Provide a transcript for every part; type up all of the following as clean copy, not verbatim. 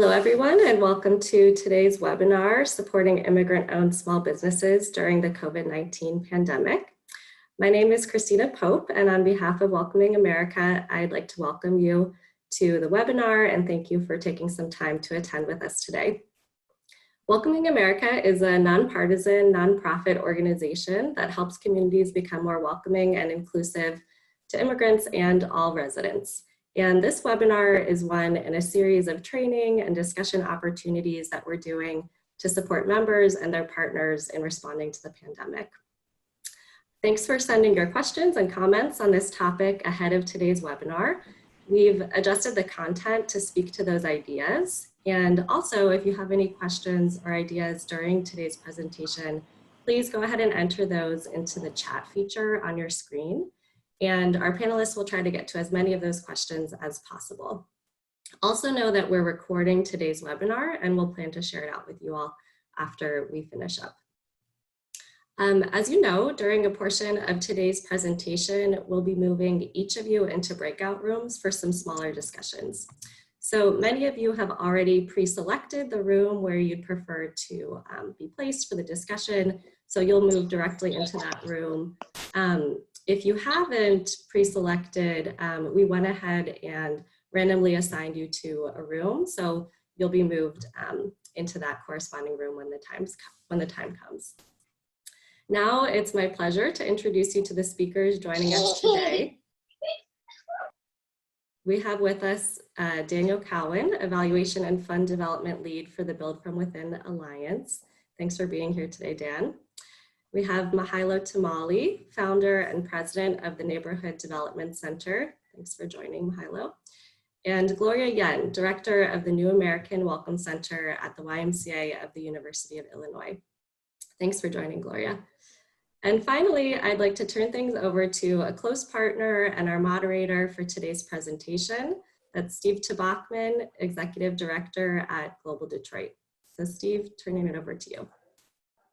Hello, everyone, and welcome to today's webinar, Supporting Immigrant-Owned Small Businesses During the COVID-19 Pandemic. My name is Christina Pope, and on behalf of Welcoming America, I'd like to welcome you to the webinar and thank you for taking some time to attend with us today. Welcoming America is a nonpartisan, nonprofit organization that helps communities become more welcoming and inclusive to immigrants and all residents. And this webinar is one in a series of training and discussion opportunities that we're doing to support members and their partners in responding to the pandemic. Thanks for sending your questions and comments on this topic ahead of today's webinar. We've adjusted the content to speak to those ideas. And also, if you have any questions or ideas during today's presentation, please go ahead and enter those into the chat feature on your screen. And our panelists will try to get to as many of those questions as possible. Also know that we're recording today's webinar and we'll plan to share it out with you all after we finish up. As you know, during a portion of today's presentation, we'll be moving each of you into breakout rooms for some smaller discussions. So many of you have already pre-selected the room where you'd prefer to be placed for the discussion, so you'll move directly into that room. If you haven't pre-selected, we went ahead and randomly assigned you to a room, so you'll be moved into that corresponding room when the time comes. Now it's my pleasure to introduce you to the speakers joining us today. We have with us Daniel Cowen, Evaluation and Fund Development Lead for the Build From Within Alliance. Thanks for being here today, Dan. We have Mihailo Temali, founder and president of the Neighborhood Development Center. Thanks for joining, Mihailo. And Gloria, director of the New American Welcome Center at the YMCA of the University of Illinois. Thanks for joining, Gloria. And finally, I'd like to turn things over to a close partner and our moderator for today's presentation. That's Steve Tobocman, executive director at Global Detroit. So Steve, turning it over to you.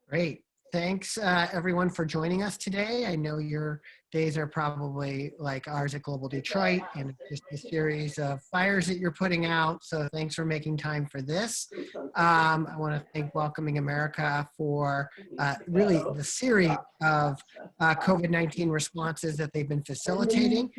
Great. Thanks, everyone, for joining us today. I know your days are probably like ours at Global Detroit, and it's just a series of fires that you're putting out. So thanks for making time for this. I want to thank Welcoming America for really the series of COVID-19 responses that they've been facilitating.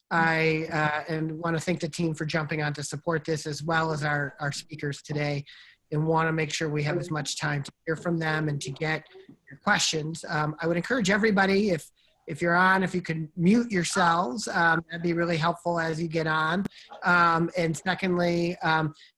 I want to thank the team for jumping on to support this, as well as our speakers today, and want to make sure we have as much time to hear from them and to get your questions. I would encourage everybody, if you're on, if you can mute yourselves, that'd be really helpful as you get on. And secondly,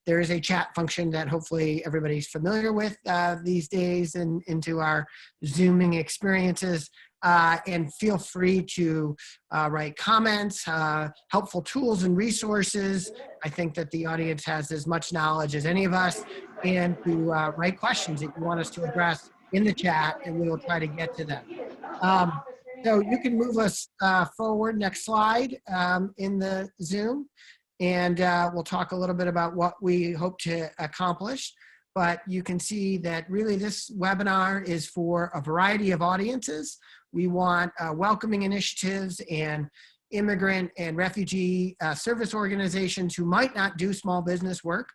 there is a chat function that hopefully everybody's familiar with these days and into our Zooming experiences. And feel free to write comments, helpful tools and resources. I think that the audience has as much knowledge as any of us, and to write questions that you want us to address in the chat, and we will try to get to them. So you can move us forward, next slide, in the Zoom, and we'll talk a little bit about what we hope to accomplish. But you can see that really this webinar is for a variety of audiences. We want welcoming initiatives and immigrant and refugee service organizations who might not do small business work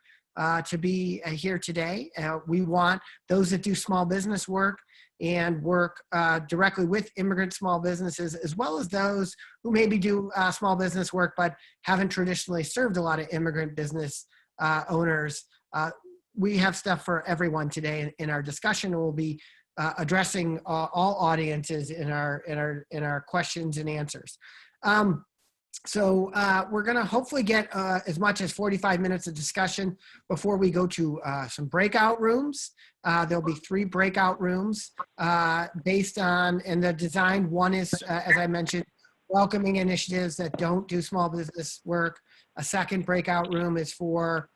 to be here today. We want those that do small business work and work directly with immigrant small businesses, as well as those who maybe do small business work but haven't traditionally served a lot of immigrant business owners. We have stuff for everyone today in our discussion, and we'll be addressing all audiences in our questions and answers. So we're going to hopefully get as much as 45 minutes of discussion before we go to some breakout rooms. There'll be 3 breakout rooms based on, and the design one is, as I mentioned, welcoming initiatives that don't do small business work. A second breakout room is for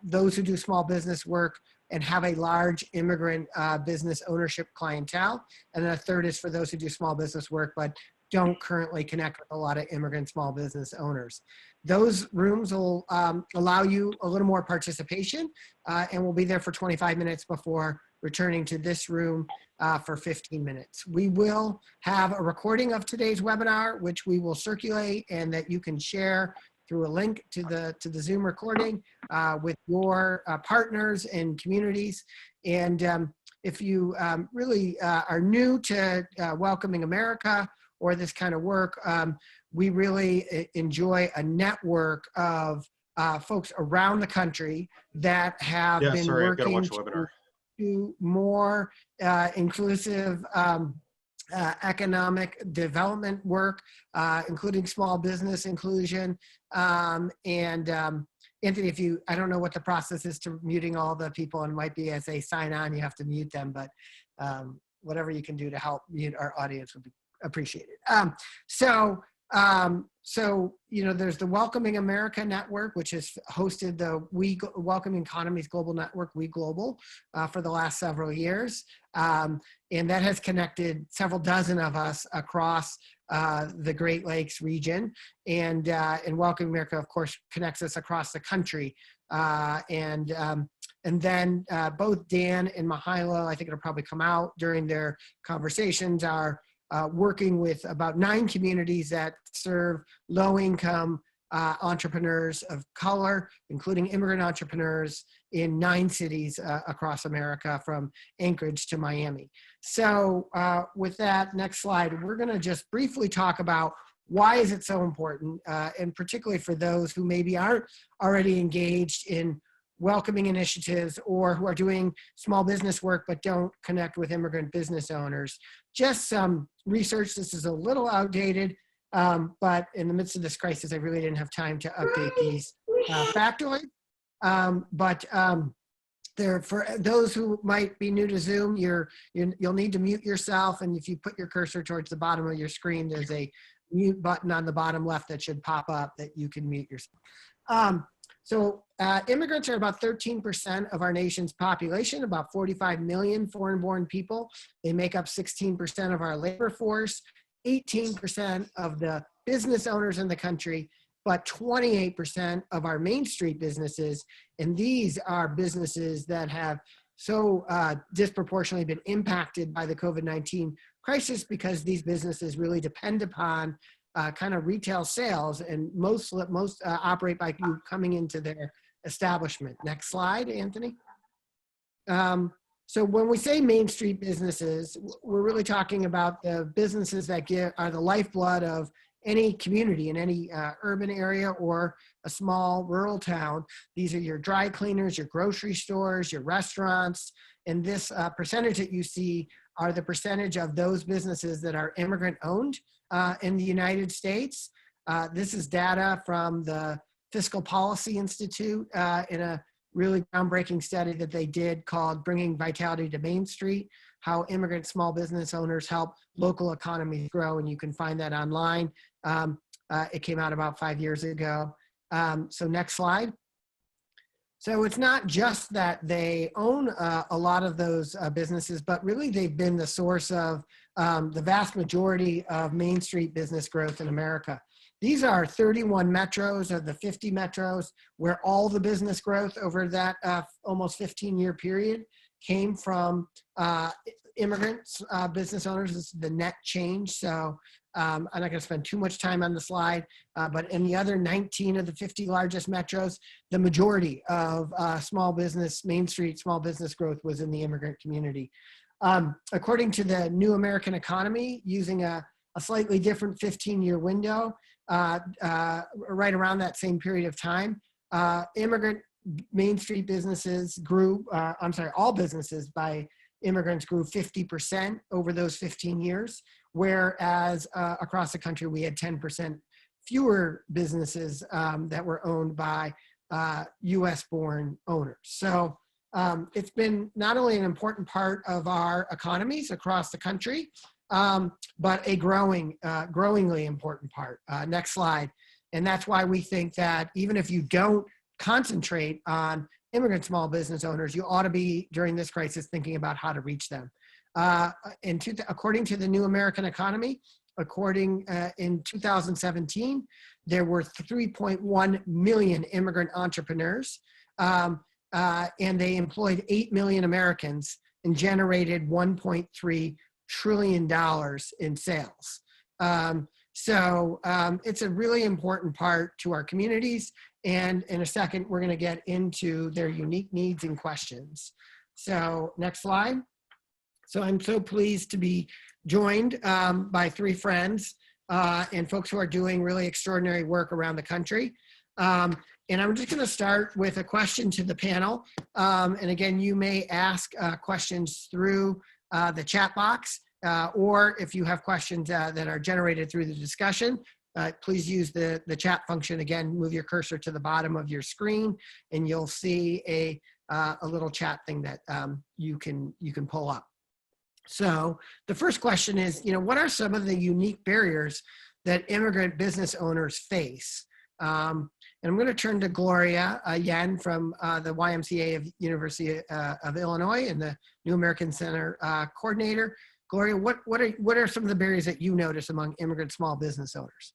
those who do small business work and have a large immigrant business ownership clientele. And then a third is for those who do small business work but don't currently connect with a lot of immigrant small business owners. Those rooms will allow you a little more participation, and we'll be there for 25 minutes before returning to this room for 15 minutes. We will have a recording of today's webinar, which we will circulate and that you can share through a link to the Zoom recording with your partners and communities. And if you really are new to Welcoming America or this kind of work, we really enjoy a network of folks around the country that have been working to more inclusive economic development work, including small business inclusion. Anthony, I don't know what the process is to muting all the people, and might be as they sign on, you have to mute them, but whatever you can do to help mute our audience would be appreciated. So, you know, there's the Welcoming America Network, which has hosted the Welcoming Economies Global Network, We Global, for the last several years. And that has connected several dozen of us across the Great Lakes region. And Welcoming America, of course, connects us across the country. And then both Dan and Mihailo, I think it'll probably come out during their conversations, are working with about 9 communities that serve low-income entrepreneurs of color, including immigrant entrepreneurs in 9 cities across America, from Anchorage to Miami. So with that, next slide, we're gonna just briefly talk about why is it so important, and particularly for those who maybe aren't already engaged in welcoming initiatives or who are doing small business work but don't connect with immigrant business owners. Just some research. This is a little outdated, but in the midst of this crisis, I really didn't have time to update these factually. For those who might be new to Zoom, you'll need to mute yourself, and if you put your cursor towards the bottom of your screen, there's a mute button on the bottom left that should pop up that you can mute yourself. So immigrants are about 13% of our nation's population, about 45 million foreign-born people. They make up 16% of our labor force, 18% of the business owners in the country, but 28% of our Main Street businesses. And these are businesses that have so disproportionately been impacted by the COVID-19 crisis, because these businesses really depend upon kind of retail sales, and most operate by you coming into their establishment. Next slide, Anthony. So when we say Main Street businesses, we're really talking about the businesses that are the lifeblood of any community in any urban area or a small rural town. These are your dry cleaners, your grocery stores, your restaurants, and this percentage that you see are the percentage of those businesses that are immigrant-owned in the United States. This is data from the Fiscal Policy Institute in a really groundbreaking study that they did called Bringing Vitality to Main Street, How Immigrant Small Business Owners Help Local Economies Grow, and you can find that online. It came out about 5 years ago. So next slide. So it's not just that they own a lot of those businesses, but really they've been the source of the vast majority of Main Street business growth in America. These are 31 metros of the 50 metros where all the business growth over that almost 15-year period came from immigrants, business owners. This is the net change. So I'm not going to spend too much time on the slide, but in the other 19 of the 50 largest metros, the majority of small business, Main Street small business growth was in the immigrant community. According to the New American Economy, using a slightly different 15-year window, right around that same period of time, immigrant Main Street businesses grew, all businesses by immigrants grew 50% over those 15 years, whereas across the country we had 10% fewer businesses that were owned by US-born owners. So it's been not only an important part of our economies across the country, but a growingly important part. Next slide. And that's why we think that even if you don't concentrate on immigrant small business owners, you ought to be, during this crisis, thinking about how to reach them. According to the New American Economy, in 2017, there were 3.1 million immigrant entrepreneurs, and they employed 8 million Americans and generated $1.3 trillion in sales. So it's a really important part to our communities. And in a second, we're going to get into their unique needs and questions. So next slide. So I'm so pleased to be joined by three friends and folks who are doing really extraordinary work around the country. And I'm just going to start with a question to the panel. And again, you may ask questions through the chat box, or if you have questions that are generated through the discussion, please use the chat function. Again, move your cursor to the bottom of your screen, and you'll see a little chat thing that you can pull up. So the first question is, what are some of the unique barriers that immigrant business owners face? And I'm going to turn to Gloria Yen from the YMCA of University of Illinois and the New American Center coordinator. Gloria, what are some of the barriers that you notice among immigrant small business owners?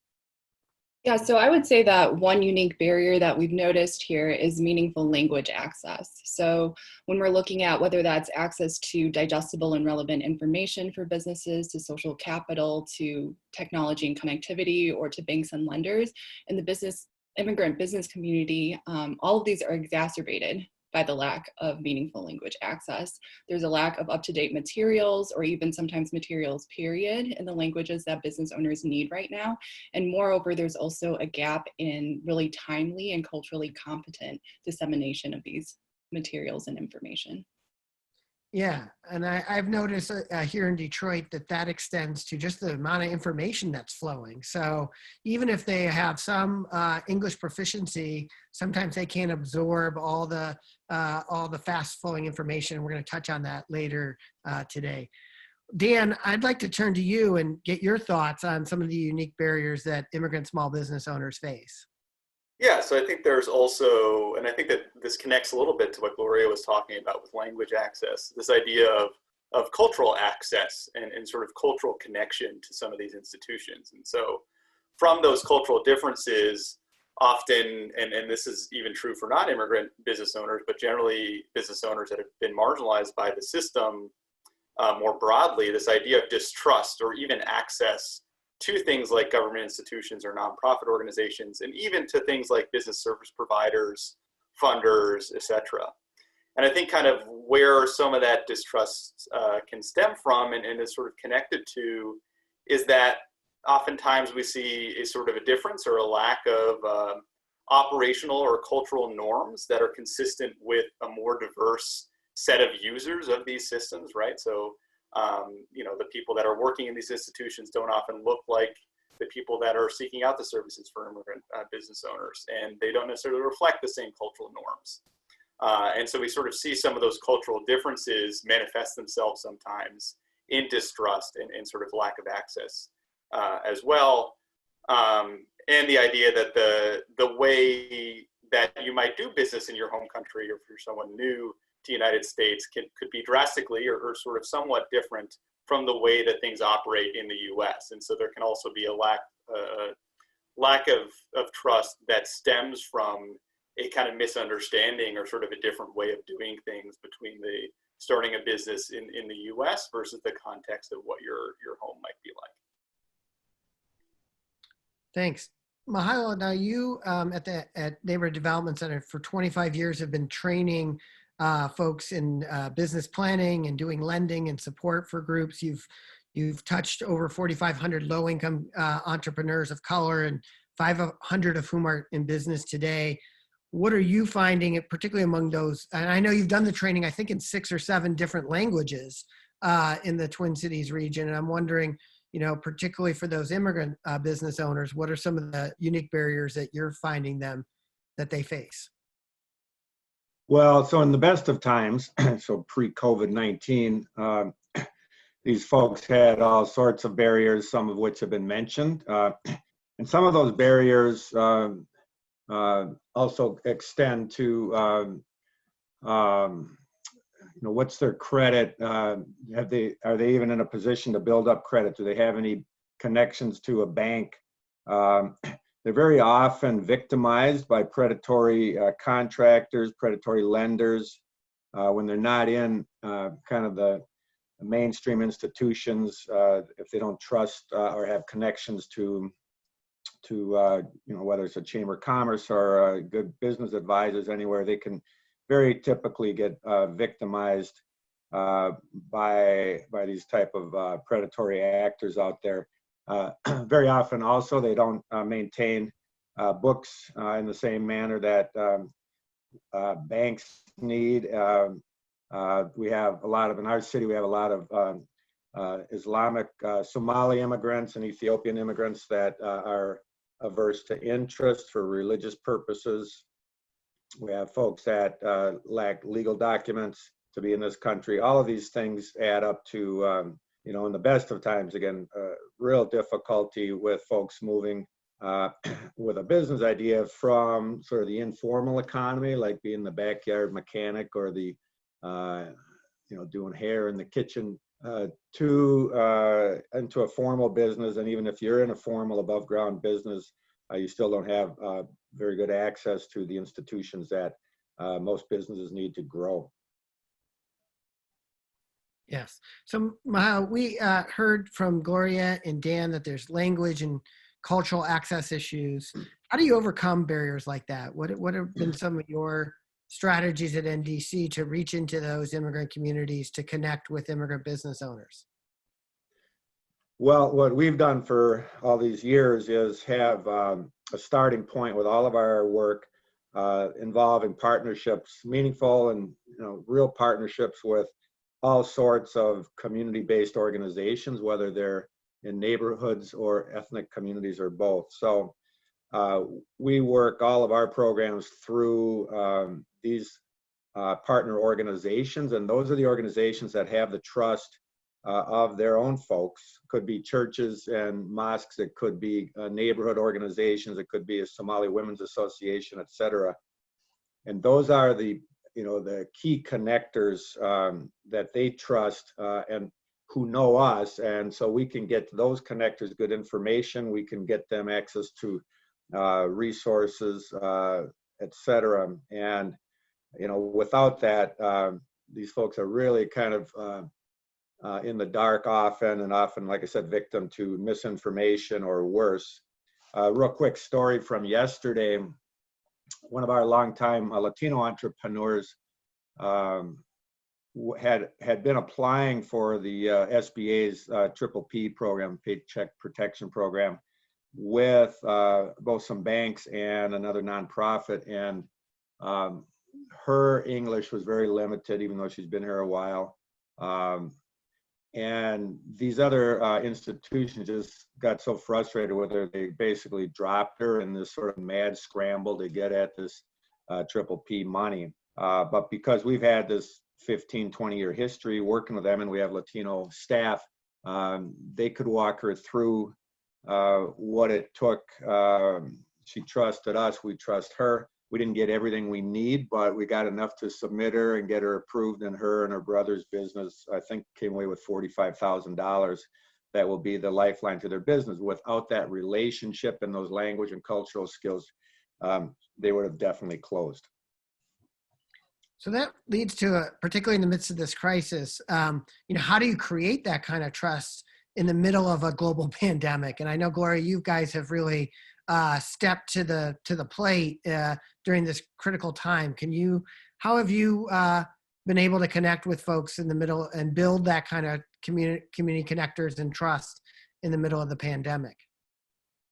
Yeah, so I would say that one unique barrier that we've noticed here is meaningful language access. So when we're looking at whether that's access to digestible and relevant information for businesses, to social capital, to technology and connectivity, or to banks and lenders, in the immigrant business community, all of these are exacerbated by the lack of meaningful language access. There's a lack of up-to-date materials, or even sometimes materials, period, in the languages that business owners need right now. And moreover, there's also a gap in really timely and culturally competent dissemination of these materials and information. Yeah, and I've noticed here in Detroit that extends to just the amount of information that's flowing. So even if they have some English proficiency, sometimes they can't absorb all the fast flowing information. We're going to touch on that later today. Dan, I'd like to turn to you and get your thoughts on some of the unique barriers that immigrant small business owners face. Yeah, so I think there's also, and I think that this connects a little bit to what Gloria was talking about with language access, this idea of cultural access and sort of cultural connection to some of these institutions. And so from those cultural differences, often, and this is even true for non-immigrant business owners, but generally business owners that have been marginalized by the system more broadly, this idea of distrust or even access to things like government institutions or nonprofit organizations, and even to things like business service providers, funders, etc. And I think kind of where some of that distrust can stem from and is sort of connected to is that oftentimes we see a sort of a difference or a lack of operational or cultural norms that are consistent with a more diverse set of users of these systems, right? So the people that are working in these institutions don't often look like the people that are seeking out the services for immigrant business owners, and they don't necessarily reflect the same cultural norms. And so we sort of see some of those cultural differences manifest themselves sometimes in distrust and sort of lack of access as well. And the idea that the way that you might do business in your home country, or if you're someone new to the United States, could be drastically or sort of somewhat different from the way that things operate in the US. And so there can also be a lack of trust that stems from a kind of misunderstanding or sort of a different way of doing things between the starting a business in the US versus the context of what your home might be like. Thanks. Mihailo, now you at Neighborhood Development Center for 25 years have been training folks in business planning and doing lending and support for groups. You've touched over 4,500 low-income entrepreneurs of color, and 500 of whom are in business today. What are you finding, particularly among those? And I know you've done the training, I think, in 6 or 7 different languages in the Twin Cities region. And I'm wondering, particularly for those immigrant business owners, what are some of the unique barriers that you're finding that they face? Well, so in the best of times, so pre-COVID-19, these folks had all sorts of barriers, some of which have been mentioned. And some of those barriers also extend to, what's their credit? Are they even in a position to build up credit? Do they have any connections to a bank? They're very often victimized by predatory contractors, predatory lenders, when they're not in kind of the mainstream institutions, if they don't trust or have connections to whether it's a chamber of commerce or good business advisors anywhere, they can very typically get victimized by these type of predatory actors out there. Very often also they don't maintain books in the same manner that banks need. We have a lot of, in our city, we have a lot of Islamic Somali immigrants and Ethiopian immigrants that are averse to interest for religious purposes. We have folks that lack legal documents to be in this country. All of these things add up to, in the best of times, again, real difficulty with folks moving with a business idea from sort of the informal economy, like being the backyard mechanic or the, doing hair in the kitchen, to into a formal business. And even if you're in a formal above ground business, you still don't have very good access to the institutions that most businesses need to grow. Yes. So Mihailo, we heard from Gloria and Dan that there's language and cultural access issues. How do you overcome barriers like that? What have been some of your strategies at NDC to reach into those immigrant communities to connect with immigrant business owners? Well, what we've done for all these years is have a starting point with all of our work involving partnerships, meaningful and real partnerships with all sorts of community-based organizations, whether they're in neighborhoods or ethnic communities or both. So we work all of our programs through these partner organizations, and those are the organizations that have the trust of their own folks. Could be churches and mosques, it could be neighborhood organizations, it could be a Somali Women's Association, etc. And those are the the key connectors that they trust and who know us, and so we can get to those connectors good information. We can get them access to resources, etc. And without that, these folks are really kind of in the dark often, and often, like I said, victim to misinformation or worse. Real quick story from yesterday. One of our longtime Latino entrepreneurs had been applying for the SBA's PPP program, Paycheck Protection Program, with both some banks and another nonprofit. And her English was very limited, even though she's been here a while. And these other institutions just got so frustrated with her, they basically dropped her in this sort of mad scramble to get at this PPP money. But because we've had this 15, 20-year history working with them, and we have Latino staff, they could walk her through what it took. She trusted us, we trust her. We didn't get everything we need, but we got enough to submit her and get her approved, and her and her brother's business, I think, came away with $45,000. That will be the lifeline to their business. Without that relationship and those language and cultural skills, they would have definitely closed. So that leads to, particularly in the midst of this crisis, how do you create that kind of trust in the middle of a global pandemic? And I know, Gloria, you guys have really stepped to the plate during this critical time. How have you been able to connect with folks in the middle and build that kind of community connectors and trust in the middle of the pandemic?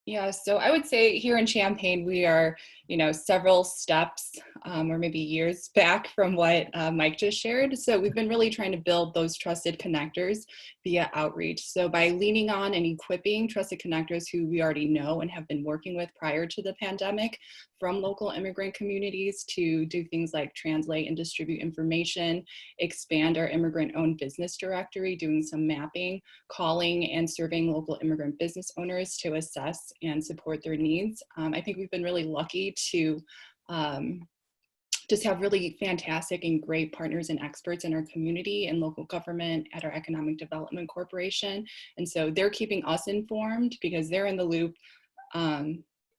Yeah, so I would say here in Champaign, we are, several steps or maybe years back from what Mike just shared. So we've been really trying to build those trusted connectors via outreach. So by leaning on and equipping trusted connectors who we already know and have been working with prior to the pandemic, from local immigrant communities to do things like translate and distribute information, expand our immigrant-owned business directory, doing some mapping, calling and surveying local immigrant business owners to assess and support their needs. I think we've been really lucky to just have really fantastic and great partners and experts in our community and local government at our Economic Development Corporation. And so they're keeping us informed because they're in the loop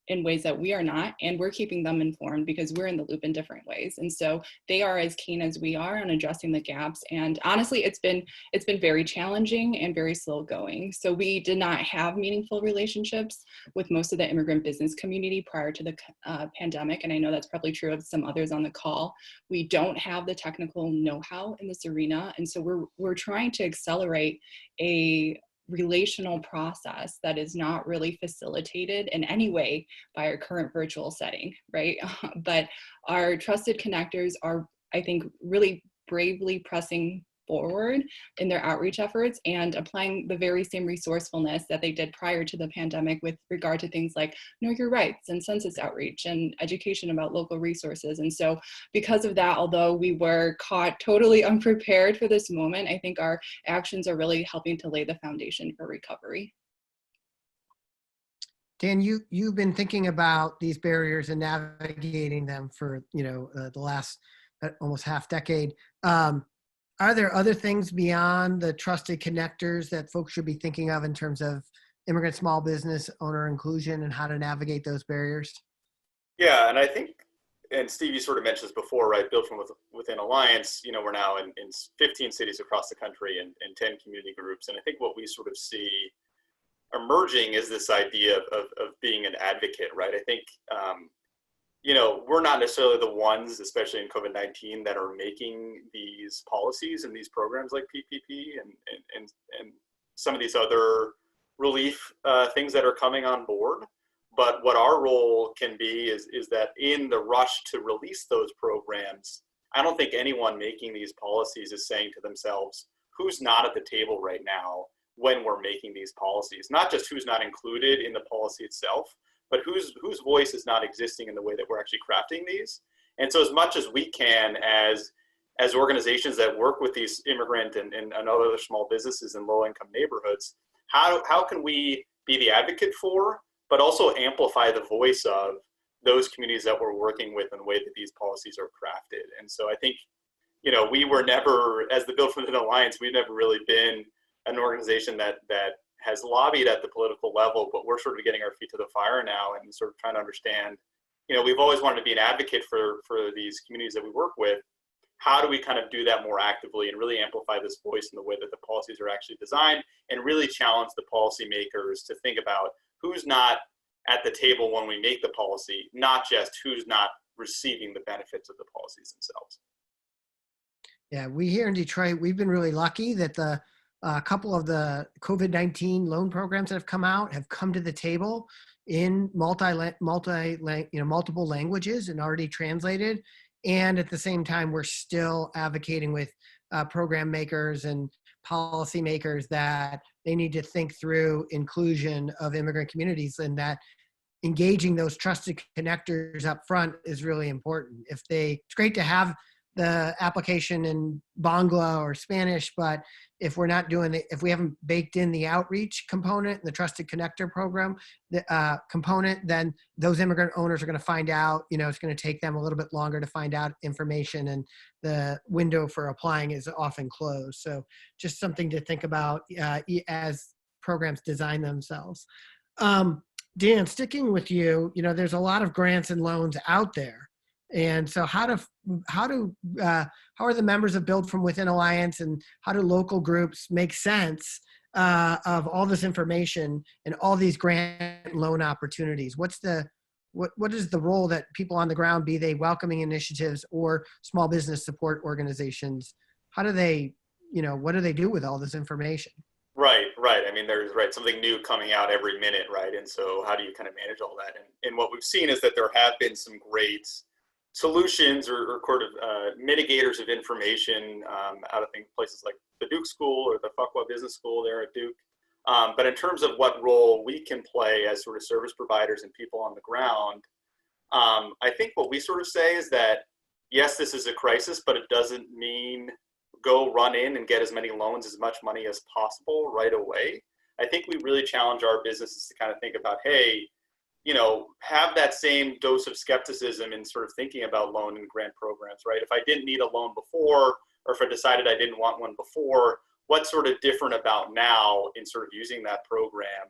in ways that we are not, and we're keeping them informed because we're in the loop in different ways. And so they are as keen as we are on addressing the gaps. And honestly, it's been very challenging and very slow going. So we did not have meaningful relationships with most of the immigrant business community prior to the pandemic. And I know that's probably true of some others on the call. We don't have the technical know-how in this arena. And so we're trying to accelerate a relational process that is not really facilitated in any way by our current virtual setting, right? But our trusted connectors are, I think, really bravely pressing forward in their outreach efforts and applying the very same resourcefulness that they did prior to the pandemic with regard to things like know your rights and census outreach and education about local resources. And so because of that, although we were caught totally unprepared for this moment, I think our actions are really helping to lay the foundation for recovery. Dan, you've been thinking about these barriers and navigating them for the last almost half decade. Are there other things beyond the trusted connectors that folks should be thinking of in terms of immigrant small business owner inclusion and how to navigate those barriers? Yeah, and I think, and Steve, you sort of mentioned this before, right? Built from within Alliance, we're now in 15 cities across the country and 10 community groups. And I think what we sort of see emerging is this idea of being an advocate, right? I think, we're not necessarily the ones, especially in COVID-19, that are making these policies and these programs like PPP and some of these other relief things that are coming on board. But what our role can be is that in the rush to release those programs, I don't think anyone making these policies is saying to themselves, who's not at the table right now when we're making these policies? Not just who's not included in the policy itself, but whose voice is not existing in the way that we're actually crafting these. And so as much as we can as organizations that work with these immigrant and other small businesses in low-income neighborhoods, how can we be the advocate for, but also amplify the voice of those communities that we're working with in the way that these policies are crafted? And so I think, we were never, as the Built from Within Alliance, we've never really been an organization that has lobbied at the political level, but we're sort of getting our feet to the fire now and sort of trying to understand, we've always wanted to be an advocate for these communities that we work with. How do we kind of do that more actively and really amplify this voice in the way that the policies are actually designed and really challenge the policymakers to think about who's not at the table when we make the policy, not just who's not receiving the benefits of the policies themselves. Yeah, we here in Detroit, we've been really lucky that a couple of the COVID-19 loan programs that have come out have come to the table in multiple languages and already translated. And at the same time, we're still advocating with program makers and policy makers that they need to think through inclusion of immigrant communities, and that engaging those trusted connectors up front is really important. It's great to have the application in Bangla or Spanish, but if we're not doing it, if we haven't baked in the outreach component, the trusted connector program component, then those immigrant owners are going to find out, it's going to take them a little bit longer to find out information, and the window for applying is often closed. So just something to think about as programs design themselves. Dan, sticking with you, there's a lot of grants and loans out there. And so how are the members of Built from Within Alliance, and how do local groups make sense of all this information and all these grant loan opportunities? What is the role that people on the ground, be they welcoming initiatives or small business support organizations, how do they, what do they do with all this information? Right. I mean, there's something new coming out every minute, right? And so how do you kind of manage all that? And what we've seen is that there have been some great solutions or sort of mitigators of information out of places like the Duke School or the Fuqua Business School there at Duke. But in terms of what role we can play as sort of service providers and people on the ground, I think what we sort of say is that, yes, this is a crisis, but it doesn't mean go run in and get as many loans, as much money as possible right away. I think we really challenge our businesses to kind of think about, hey, have that same dose of skepticism in sort of thinking about loan and grant programs, right? If I didn't need a loan before, or if I decided I didn't want one before, what's sort of different about now in sort of using that program?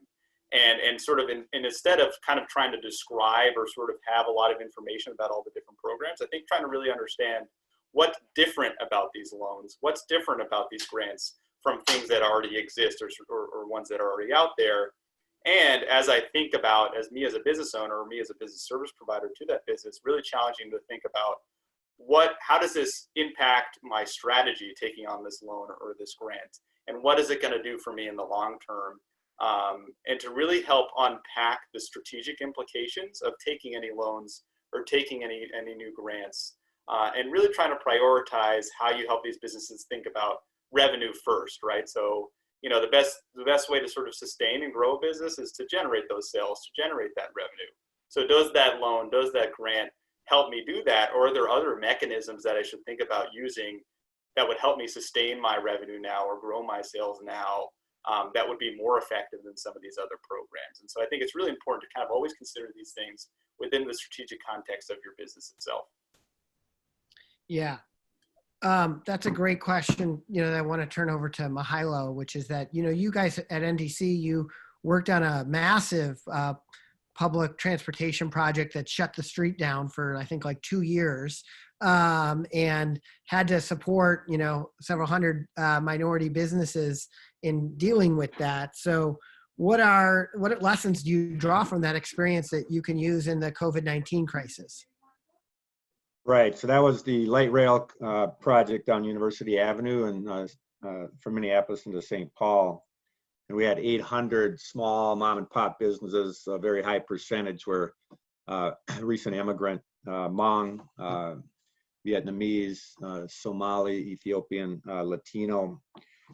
and sort of and instead of kind of trying to describe or sort of have a lot of information about all the different programs, I think trying to really understand what's different about these loans, what's different about these grants from things that already exist or ones that are already out there. And as I think about, as me as a business owner or me as a business service provider to that business, really challenging to think about how does this impact my strategy taking on this loan or this grant? And what is it going to do for me in the long term? And to really help unpack the strategic implications of taking any loans or taking any new grants, and really trying to prioritize how you help these businesses think about revenue first, right? So, you know, the best way to sort of sustain and grow a business is to generate those sales, to generate that revenue. So does that loan, does that grant help me do that? Or are there other mechanisms that I should think about using that would help me sustain my revenue now or grow my sales now, that would be more effective than some of these other programs? And so I think it's really important to kind of always consider these things within the strategic context of your business itself. Yeah. That's a great question, you know, that I want to turn over to Mihailo, which is that, you know, you guys at NDC, you worked on a massive public transportation project that shut the street down for, I think, like 2 years, and had to support, you know, several hundred minority businesses in dealing with that. So what lessons do you draw from that experience that you can use in the COVID-19 crisis? Right. So that was the light rail project on University Avenue and from Minneapolis into St. Paul. And we had 800 small mom and pop businesses. A very high percentage were recent immigrant, Hmong, Vietnamese, Somali, Ethiopian, Latino,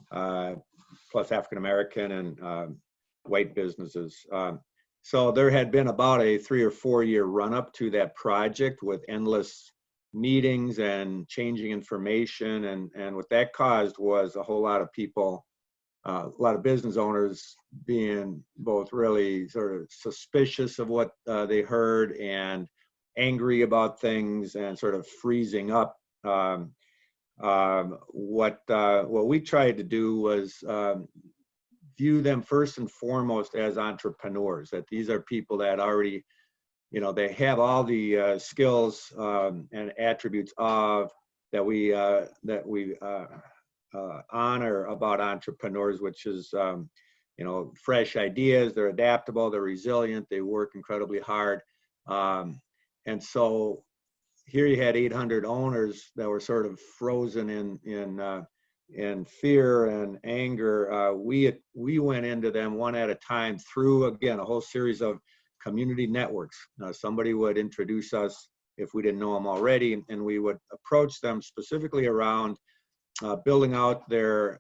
plus African American and white businesses. So there had been about a 3 or 4 year run up to that project with endless meetings and changing information, and what that caused was a whole lot of people, a lot of business owners being both really sort of suspicious of what they heard and angry about things and sort of freezing up. What we tried to do was view them first and foremost as entrepreneurs, that these are people that already, you know, they have all the skills and attributes that we honor about entrepreneurs, which is, you know, fresh ideas. They're adaptable, they're resilient, they work incredibly hard, and so here you had 800 owners that were sort of frozen in fear and anger. We went into them one at a time through, again, a whole series of community networks. Somebody would introduce us if we didn't know them already, and we would approach them specifically around building out their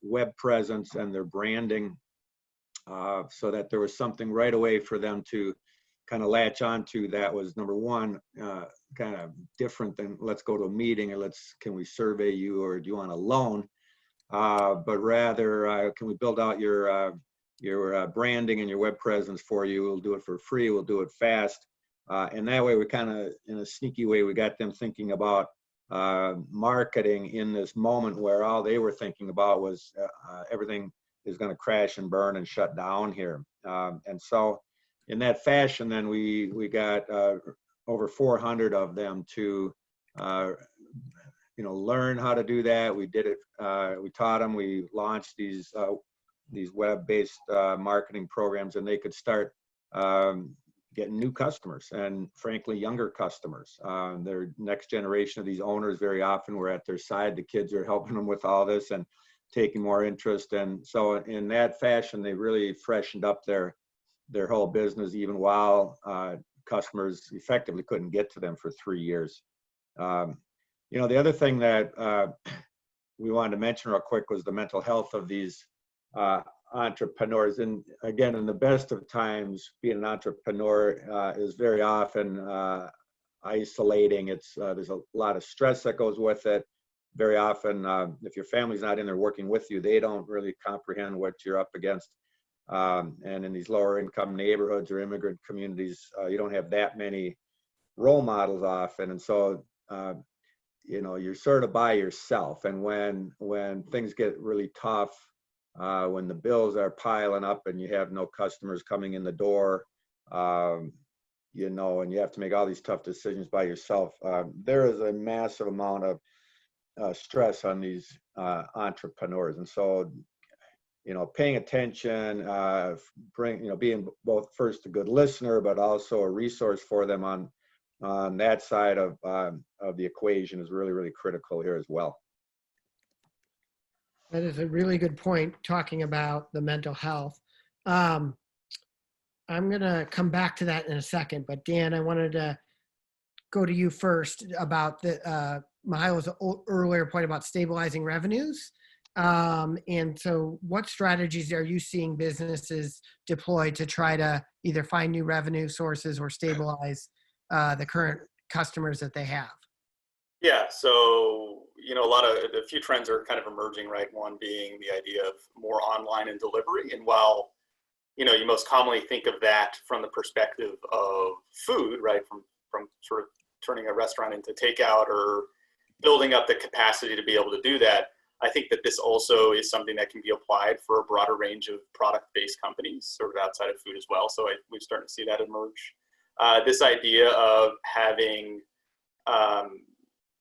web presence and their branding, so that there was something right away for them to kind of latch onto that was, number one, kind of different than let's go to a meeting or can we survey you or do you want a loan, but rather can we build out your branding and your web presence for you. We'll do it for free. We'll do it fast. And that way we kind of, in a sneaky way, we got them thinking about marketing in this moment where all they were thinking about was everything is going to crash and burn and shut down here. And so in that fashion, then we got over 400 of them to you know, learn how to do that. We did it. We taught them. We launched these web-based marketing programs, and they could start getting new customers and, frankly, younger customers. Their next generation of these owners very often were at their side. The kids are helping them with all this and taking more interest. And so in that fashion, they really freshened up their whole business, even while customers effectively couldn't get to them for 3 years. You know, the other thing that we wanted to mention real quick was the mental health of these entrepreneurs. And again, in the best of times, being an entrepreneur is very often isolating. There's a lot of stress that goes with it. Very often, if your family's not in there working with you, they don't really comprehend what you're up against. And in these lower income neighborhoods or immigrant communities, you don't have that many role models often. And so, you know, you're sort of by yourself. And when things get really tough, when the bills are piling up and you have no customers coming in the door, you know, and you have to make all these tough decisions by yourself. There is a massive amount of stress on these entrepreneurs. And so, you know, paying attention, being both first a good listener, but also a resource for them on that side of the equation is really, really critical here as well. That is a really good point, talking about the mental health. I'm going to come back to that in a second, but Dan, I wanted to go to you first about the Mihailo's earlier point about stabilizing revenues. And so what strategies are you seeing businesses deploy to try to either find new revenue sources or stabilize the current customers that they have? Yeah, so, you know, a few trends are kind of emerging, right? One being the idea of more online and delivery. And while, you know, you most commonly think of that from the perspective of food, right? From sort of turning a restaurant into takeout or building up the capacity to be able to do that. I think that this also is something that can be applied for a broader range of product-based companies, sort of outside of food as well. So we're starting to see that emerge. This idea of having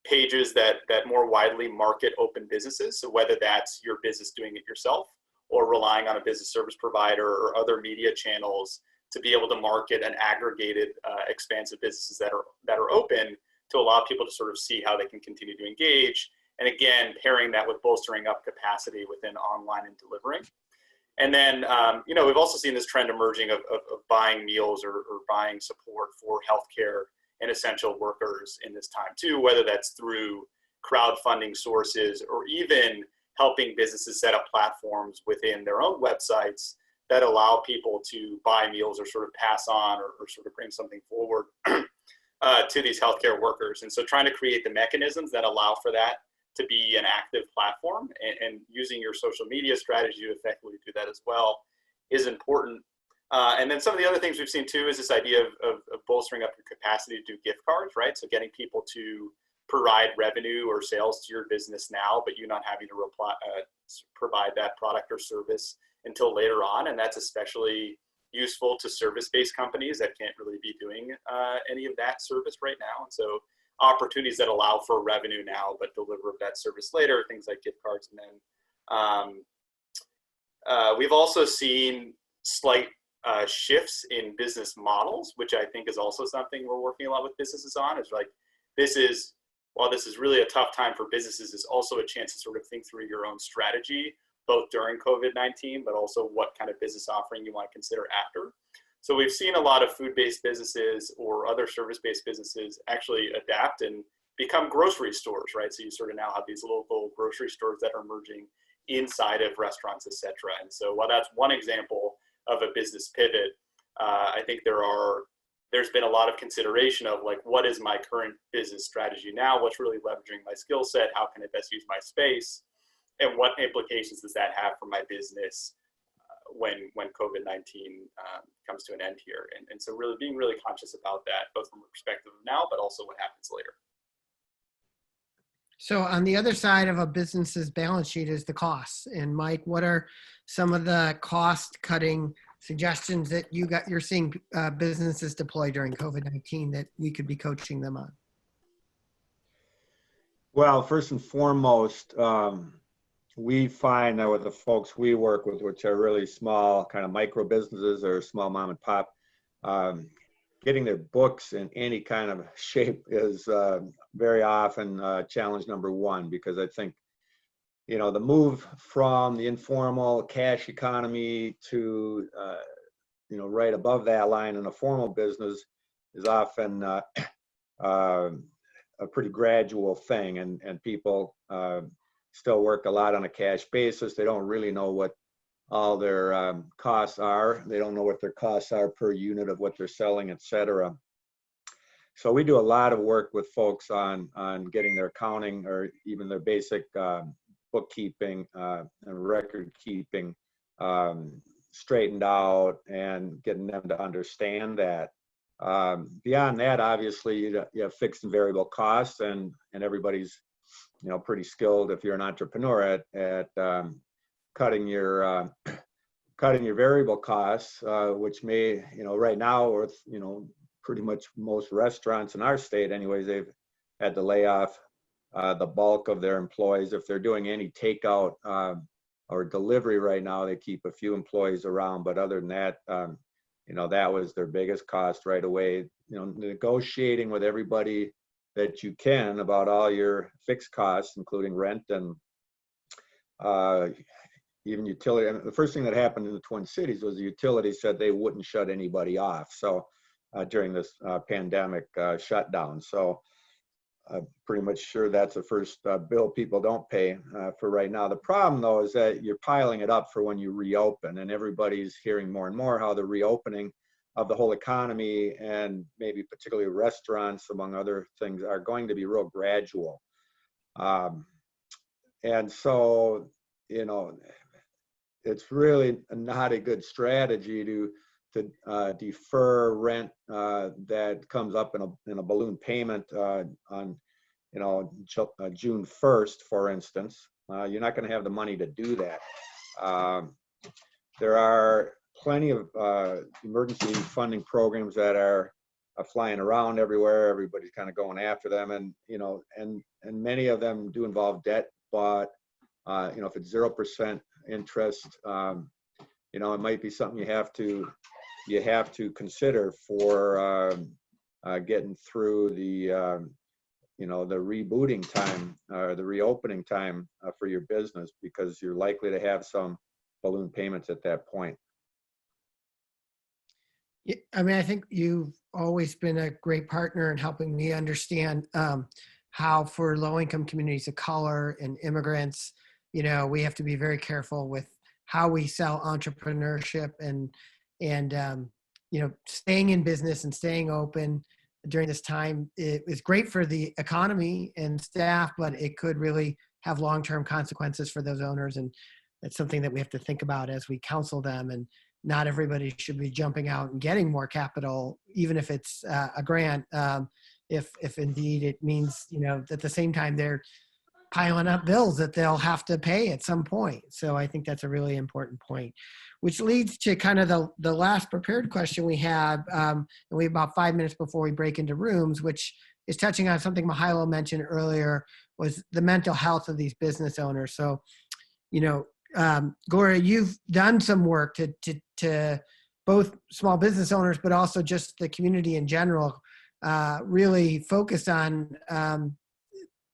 pages that more widely market open businesses. So whether that's your business doing it yourself or relying on a business service provider or other media channels to be able to market an aggregated, expansive businesses that are open to allow people to sort of see how they can continue to engage. And again, pairing that with bolstering up capacity within online and delivering. And then, you know, we've also seen this trend emerging of buying meals or buying support for healthcare and essential workers in this time too, whether that's through crowdfunding sources or even helping businesses set up platforms within their own websites that allow people to buy meals or sort of pass on or sort of bring something forward to these healthcare workers. And so trying to create the mechanisms that allow for that to be an active platform and using your social media strategy to effectively do that as well is important. And then some of the other things we've seen too is this idea of bolstering up your capacity to do gift cards, right? So getting people to provide revenue or sales to your business now, but you not having to provide that product or service until later on. And that's especially useful to service-based companies that can't really be doing any of that service right now. And so opportunities that allow for revenue now, but deliver that service later, things like gift cards. And then we've also seen slight shifts in business models, which I think is also something we're working a lot with businesses on. Is like, while this is really a tough time for businesses, is also a chance to sort of think through your own strategy, both during COVID-19, but also what kind of business offering you want to consider after. So we've seen a lot of food-based businesses or other service-based businesses actually adapt and become grocery stores, right? So you sort of now have these local grocery stores that are emerging inside of restaurants, et cetera. And so while that's one example of a business pivot, I think there's been a lot of consideration of like, what is my current business strategy now? What's really leveraging my skill set? How can I best use my space? And what implications does that have for my business when COVID-19 comes to an end here? And so really being really conscious about that, both from a perspective of now, but also what happens later. So on the other side of a business's balance sheet is the costs. And Mike, what are some of the cost cutting suggestions that you're seeing businesses deploy during COVID-19 that we could be coaching them on? Well, first and foremost, we find that with the folks we work with, which are really small kind of micro businesses or small mom and pop, getting their books in any kind of shape is very often challenge number one, because I think, you know, the move from the informal cash economy to, you know, right above that line in a formal business is often a pretty gradual thing, and people still work a lot on a cash basis. They don't really know what all their costs are. They don't know what their costs are per unit of what they're selling, et cetera. So we do a lot of work with folks on getting their accounting or even their basic bookkeeping and record keeping straightened out and getting them to understand that. Beyond that, obviously, you have fixed and variable costs, and everybody's, you know, pretty skilled if you're an entrepreneur at cutting your variable costs, which may, right now, with, pretty much most restaurants in our state anyways, they've had to lay off the bulk of their employees. If they're doing any takeout or delivery right now, they keep a few employees around, but other than that, that was their biggest cost right away. Negotiating with everybody that you can about all your fixed costs, including rent and even utility. I mean, the first thing that happened in the Twin Cities was the utility said they wouldn't shut anybody off. So during this pandemic shutdown. So I'm pretty much sure that's the first bill people don't pay for right now. The problem though is that you're piling it up for when you reopen, and everybody's hearing more and more how the reopening of the whole economy and maybe particularly restaurants, among other things, are going to be real gradual. And so, it's really not a good strategy to defer rent that comes up in a balloon payment on June 1st, for instance. You're not going to have the money to do that. There are plenty of emergency funding programs that are flying around everywhere. Everybody's kind of going after them, and and many of them do involve debt. But if it's 0% interest, it might be something you have to consider for getting through the the rebooting time or the reopening time for your business, because you're likely to have some balloon payments at that point. I mean, I think you've always been a great partner in helping me understand how for low-income communities of color and immigrants, we have to be very careful with how we sell entrepreneurship and staying in business and staying open during this time. It is great for the economy and staff, but it could really have long-term consequences for those owners. And it's something that we have to think about as we counsel them. And not everybody should be jumping out and getting more capital, even if it's a grant, if indeed it means, at the same time they're piling up bills that they'll have to pay at some point. So I think that's a really important point, which leads to kind of the last prepared question we had, and we have about 5 minutes before we break into rooms, which is touching on something Mihailo mentioned earlier, was the mental health of these business owners. So, Gloria, you've done some work to both small business owners, but also just the community in general, really focused on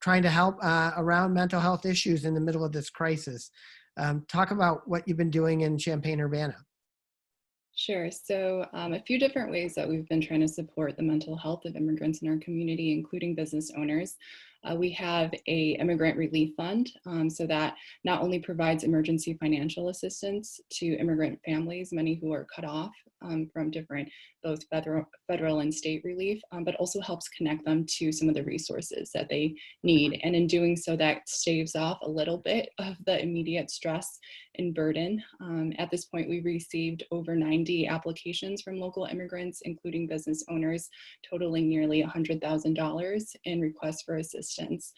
trying to help around mental health issues in the middle of this crisis. Talk about what you've been doing in Champaign-Urbana. Sure. So a few different ways that we've been trying to support the mental health of immigrants in our community, including business owners. We have a immigrant relief fund, so that not only provides emergency financial assistance to immigrant families, many who are cut off from different, both federal and state relief, but also helps connect them to some of the resources that they need. And in doing so, that staves off a little bit of the immediate stress and burden. At this point, we've received over 90 applications from local immigrants, including business owners, totaling nearly $100,000 in requests for assistance.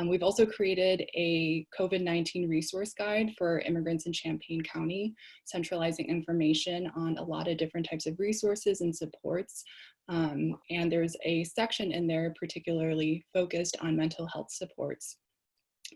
We've also created a COVID-19 resource guide for immigrants in Champaign County, centralizing information on a lot of different types of resources and supports. And there's a section in there particularly focused on mental health supports.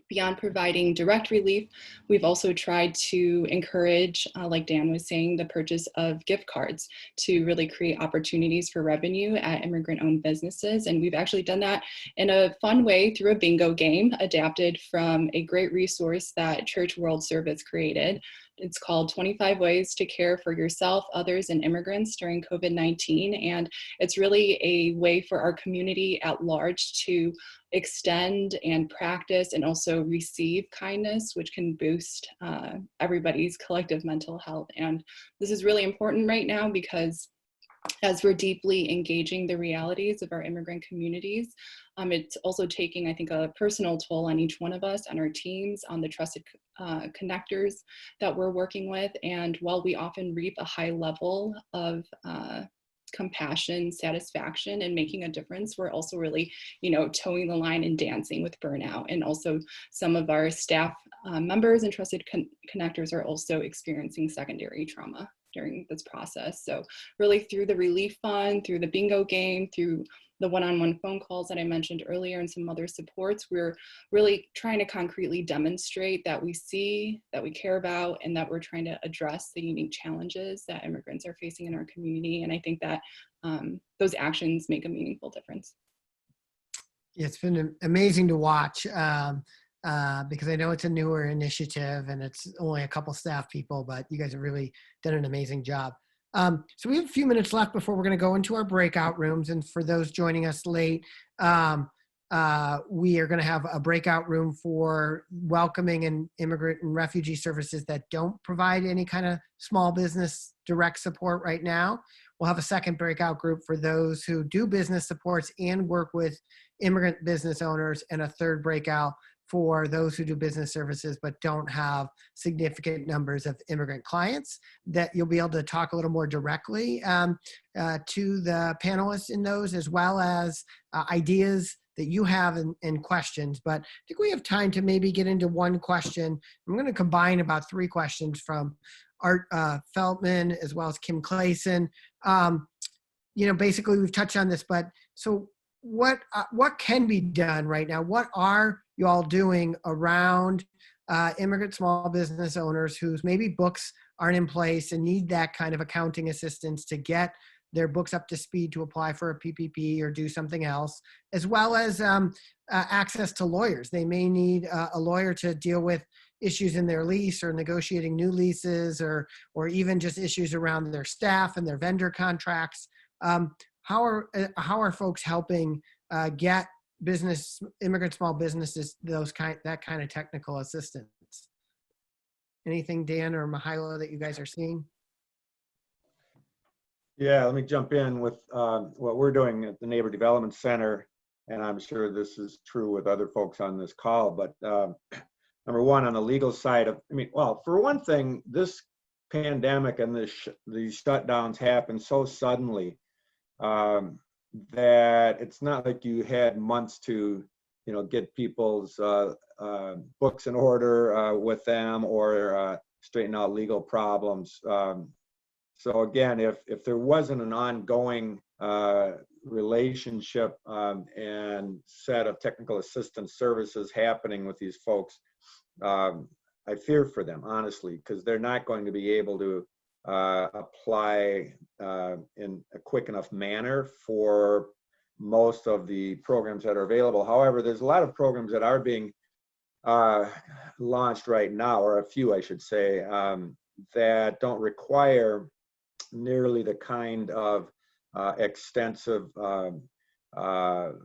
Beyond providing direct relief, we've also tried to encourage, like Dan was saying, the purchase of gift cards to really create opportunities for revenue at immigrant-owned businesses. And we've actually done that in a fun way through a bingo game adapted from a great resource that Church World Service created. It's called 25 Ways to Care for Yourself, Others, and Immigrants During COVID-19. And it's really a way for our community at large to extend and practice and also receive kindness, which can boost everybody's collective mental health. And this is really important right now because as we're deeply engaging the realities of our immigrant communities, it's also taking, I think, a personal toll on each one of us, on our teams, on the trusted connectors that we're working with. And while we often reap a high level of compassion, satisfaction, and making a difference, we're also really, towing the line and dancing with burnout. And also some of our staff members and trusted connectors are also experiencing secondary trauma during this process. So really through the relief fund, through the bingo game, through the one-on-one phone calls that I mentioned earlier and some other supports, we're really trying to concretely demonstrate that we see, that we care about, and that we're trying to address the unique challenges that immigrants are facing in our community. And I think that those actions make a meaningful difference. It's been amazing to watch because I know it's a newer initiative and it's only a couple staff people, but you guys have really done an amazing job. So we have a few minutes left before we're going to go into our breakout rooms. And for those joining us late, we are going to have a breakout room for welcoming and immigrant and refugee services that don't provide any kind of small business direct support right now. We'll have a second breakout group for those who do business supports and work with immigrant business owners, and a third breakout for those who do business services but don't have significant numbers of immigrant clients, that you'll be able to talk a little more directly to the panelists in those, as well as ideas that you have and questions. But I think we have time to maybe get into one question. I'm going to combine about 3 questions from Art Feldman as well as Kim Clayson. Basically we've touched on this, but so what can be done right now? What are you all doing around immigrant small business owners whose maybe books aren't in place and need that kind of accounting assistance to get their books up to speed to apply for a PPP or do something else, as well as access to lawyers? They may need a lawyer to deal with issues in their lease or negotiating new leases, or even just issues around their staff and their vendor contracts. How are folks helping get immigrant small businesses that kind of technical assistance? Anything, Dan or Mihailo, that you guys are seeing? Yeah, let me jump in with what we're doing at the Neighbor Development Center, and I'm sure this is true with other folks on this call. But number one, on the legal side for one thing, this pandemic and these shutdowns happened so suddenly that it's not like you had months to, get people's books in order with them or straighten out legal problems. So again, if there wasn't an ongoing relationship and set of technical assistance services happening with these folks, I fear for them, honestly, because they're not going to be able to apply in a quick enough manner for most of the programs that are available. However, there's a lot of programs that are being launched right now, or a few, I should say, that don't require nearly the kind of extensive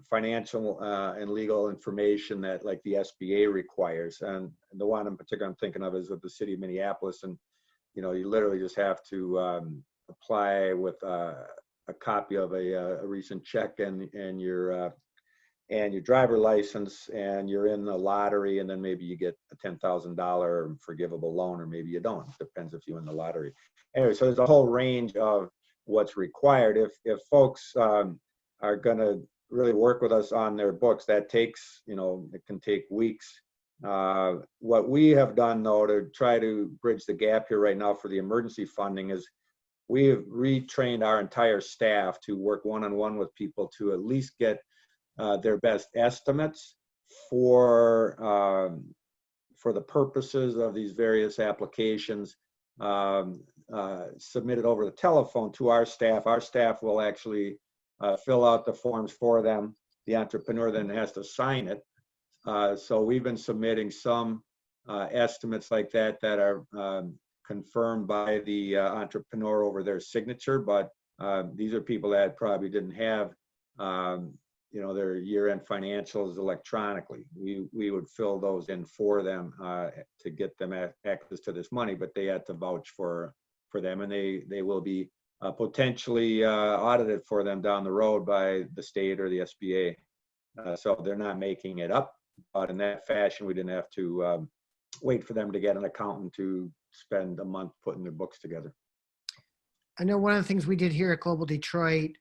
financial and legal information that like the SBA requires. And the one in particular I'm thinking of is with the city of Minneapolis, and you literally just have to apply with a copy of a recent check and your driver license, and you're in the lottery, and then maybe you get a $10,000 forgivable loan, or maybe you don't. It depends if you win the lottery. Anyway, so there's a whole range of what's required. If folks are going to really work with us on their books, that takes, it can take weeks. What we have done, though, to try to bridge the gap here right now for the emergency funding is we have retrained our entire staff to work one-on-one with people to at least get their best estimates for the purposes of these various applications, submitted over the telephone to our staff. Our staff will actually fill out the forms for them. The entrepreneur then has to sign it. So we've been submitting some estimates like that are confirmed by the entrepreneur over their signature, but these are people that probably didn't have their year-end financials electronically. We would fill those in for them to get them access to this money, but they had to vouch for them, and they will be potentially audited for them down the road by the state or the SBA. So they're not making it up, but in that fashion, we didn't have to wait for them to get an accountant to spend a month putting their books together. I know one of the things we did here at Global Detroit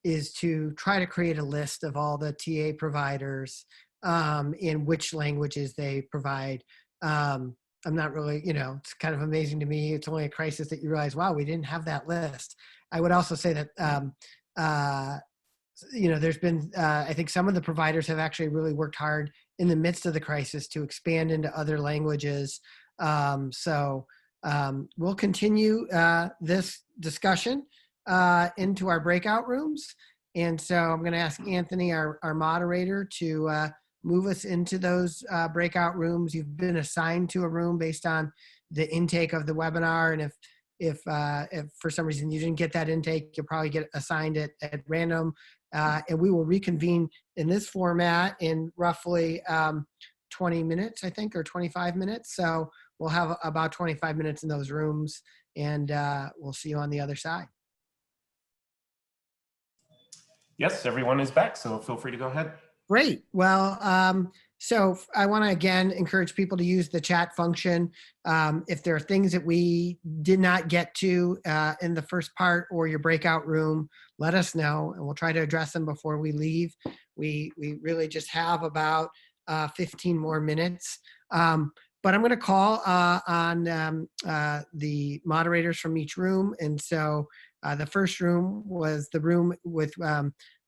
is to try to create a list of all the TA providers in which languages they provide. I'm not really, it's kind of amazing to me. It's only a crisis that you realize, wow, we didn't have that list. I would also say that, there's been, I think some of the providers have actually really worked hard in the midst of the crisis to expand into other languages. We'll continue this discussion into our breakout rooms. And so I'm going to ask Anthony, our moderator, to move us into those breakout rooms. You've been assigned to a room based on the intake of the webinar. And if for some reason you didn't get that intake, you'll probably get assigned at random. And we will reconvene in this format in roughly 20 minutes, I think, or 25 minutes. So we'll have about 25 minutes in those rooms, and we'll see you on the other side. Yes, everyone is back, so feel free to go ahead. Great. Well, so I want to again encourage people to use the chat function. If there are things that we did not get to in the first part or your breakout room, let us know and we'll try to address them before we leave. We really just have about 15 more minutes. But I'm going to call on the moderators from each room. And so the first room was the room with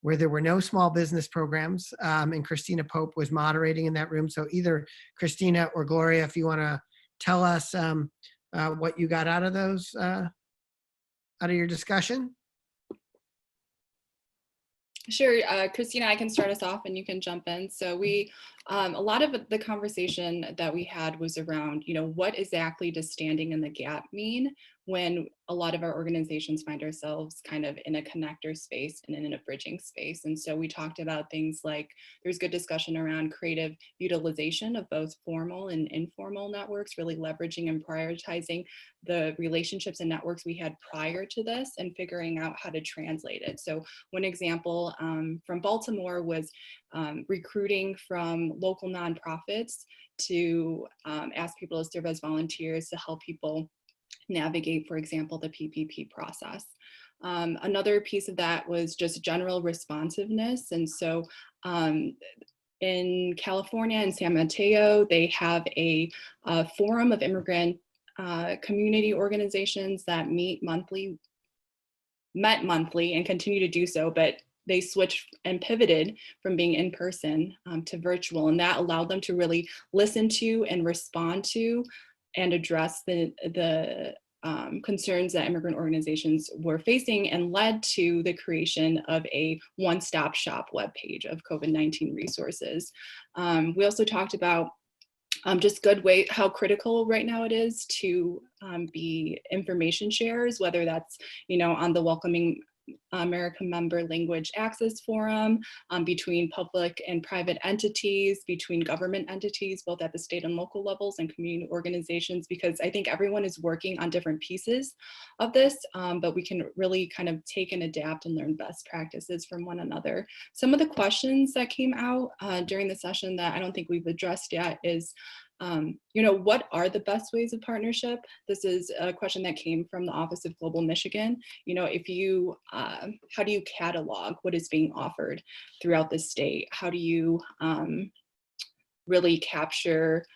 where there were no small business programs, and Christina Pope was moderating in that room. So either Christina or Gloria, if you want to tell us what you got out of those, out of your discussion. Sure, Christina, I can start us off and you can jump in. So a lot of the conversation that we had was around, what exactly does standing in the gap mean when a lot of our organizations find ourselves kind of in a connector space and in a bridging space. And so we talked about things like there's good discussion around creative utilization of both formal and informal networks, really leveraging and prioritizing the relationships and networks we had prior to this and figuring out how to translate it. So one example from Baltimore was recruiting from local nonprofits to ask people to serve as volunteers to help people navigate, for example, the PPP process. Another piece of that was just general responsiveness. And so in California and San Mateo, they have a forum of immigrant community organizations that met monthly and continue to do so, but they switched and pivoted from being in person to virtual. And that allowed them to really listen to and respond to and address the concerns that immigrant organizations were facing and led to the creation of a one-stop shop webpage of COVID-19 resources. We also talked about just good way, how critical right now it is to be information shares, whether that's, on the Welcoming America Member Language Access Forum, between public and private entities, between government entities, both at the state and local levels, and community organizations, because I think everyone is working on different pieces of this, but we can really kind of take and adapt and learn best practices from one another. Some of the questions that came out during the session that I don't think we've addressed yet is, what are the best ways of partnership? This is a question that came from the Office of Global Michigan. If you, how do you catalog what is being offered throughout the state? How do you really capture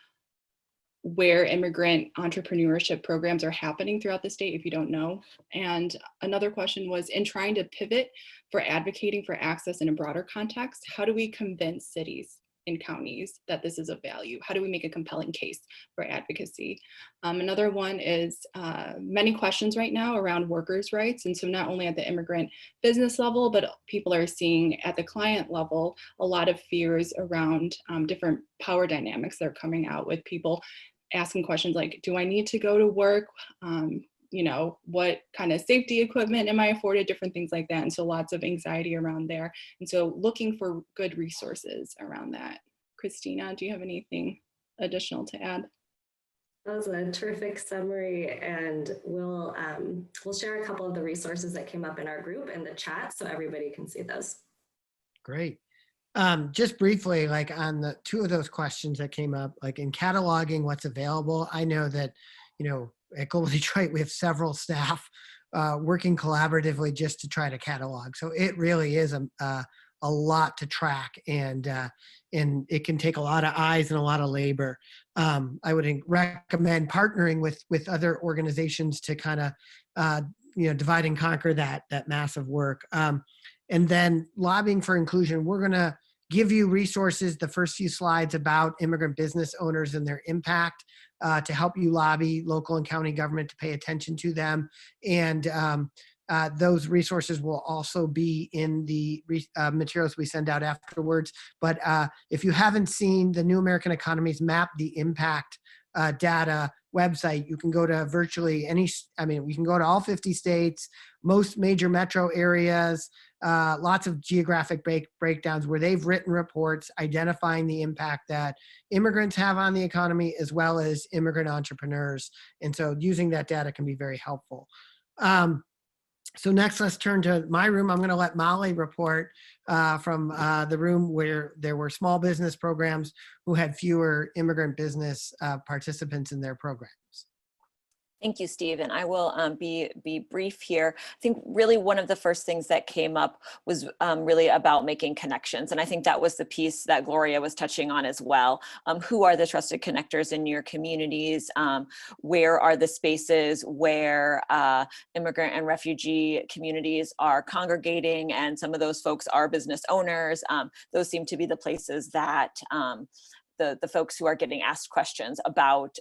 where immigrant entrepreneurship programs are happening throughout the state if you don't know? And another question was, in trying to pivot for advocating for access in a broader context, how do we convince cities and counties that this is of value? How do we make a compelling case for advocacy? Another one is many questions right now around workers' rights. And so not only at the immigrant business level, but people are seeing at the client level a lot of fears around different power dynamics that are coming out, with people asking questions like, do I need to go to work? What kind of safety equipment am I afforded? Different things like that. And so lots of anxiety around there. And so looking for good resources around that. Christina, do you have anything additional to add? That was a terrific summary, and we'll share a couple of the resources that came up in our group in the chat so everybody can see those. Great. Just briefly, like on the two of those questions that came up, like in cataloging what's available, I know that, at Global Detroit, we have several staff working collaboratively just to try to catalog. So it really is a lot to track, and it can take a lot of eyes and a lot of labor. I would recommend partnering with other organizations to kind of divide and conquer that massive work. And then lobbying for inclusion, we're going to give you resources, the first few slides, about immigrant business owners and their impact to help you lobby local and county government to pay attention to them. And those resources will also be in the materials we send out afterwards. But if you haven't seen the New American Economies Map the Impact data website, you can go to virtually we can go to all 50 states, most major metro areas, lots of geographic breakdowns where they've written reports identifying the impact that immigrants have on the economy as well as immigrant entrepreneurs. And so using that data can be very helpful. So next, let's turn to my room. I'm going to let Molly report from the room where there were small business programs who had fewer immigrant business participants in their programs. Thank you, Steve. And I will be brief here. I think really one of the first things that came up was really about making connections. And I think that was the piece that Gloria was touching on as well. Who are the trusted connectors in your communities? Where are the spaces where immigrant and refugee communities are congregating? And some of those folks are business owners. Those seem to be the places that the folks who are getting asked questions about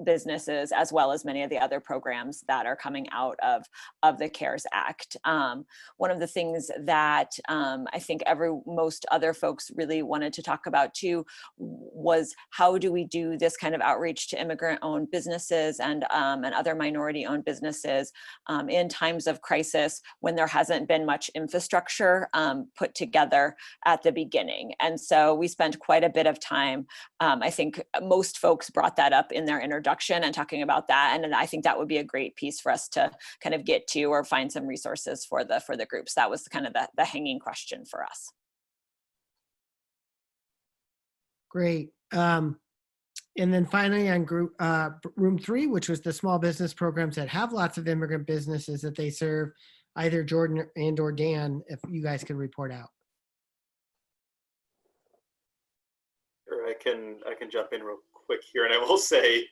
businesses, as well as many of the other programs that are coming out of the CARES Act. One of the things that I think most other folks really wanted to talk about too was how do we do this kind of outreach to immigrant-owned businesses and other minority-owned businesses in times of crisis when there hasn't been much infrastructure put together at the beginning. And so we spent quite a bit of time. I think most folks brought that up in their introduction and talking about that. And I think that would be a great piece for us to kind of get to or find some resources for the groups. That was kind of the hanging question for us. Great. And then finally on room 3, which was the small business programs that have lots of immigrant businesses that they serve, either Jordan and or Dan, if you guys could report out. Sure, I can jump in real quick here, and I will say,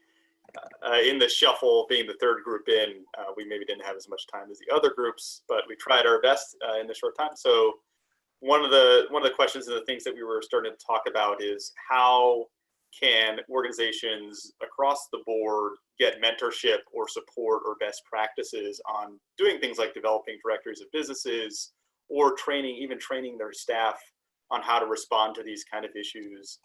in the shuffle, being the third group in, we maybe didn't have as much time as the other groups, but we tried our best in the short time. So one of the questions and the things that we were starting to talk about is how can organizations across the board get mentorship or support or best practices on doing things like developing directories of businesses or training their staff on how to respond to these kind of issues.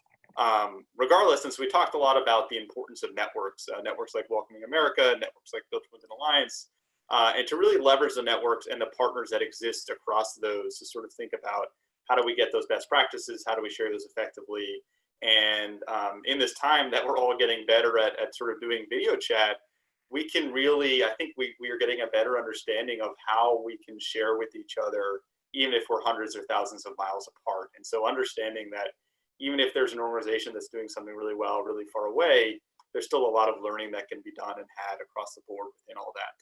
Regardless, since we talked a lot about the importance of networks like Welcoming America, networks like Built Within Alliance, and to really leverage the networks and the partners that exist across those to sort of think about how do we get those best practices, how do we share those effectively, and in this time that we're all getting better at sort of doing video chat, we can really, I think we are getting a better understanding of how we can share with each other, even if we're hundreds or thousands of miles apart. And so understanding that even if there's an organization that's doing something really well, really far away, there's still a lot of learning that can be done and had across the board within all that.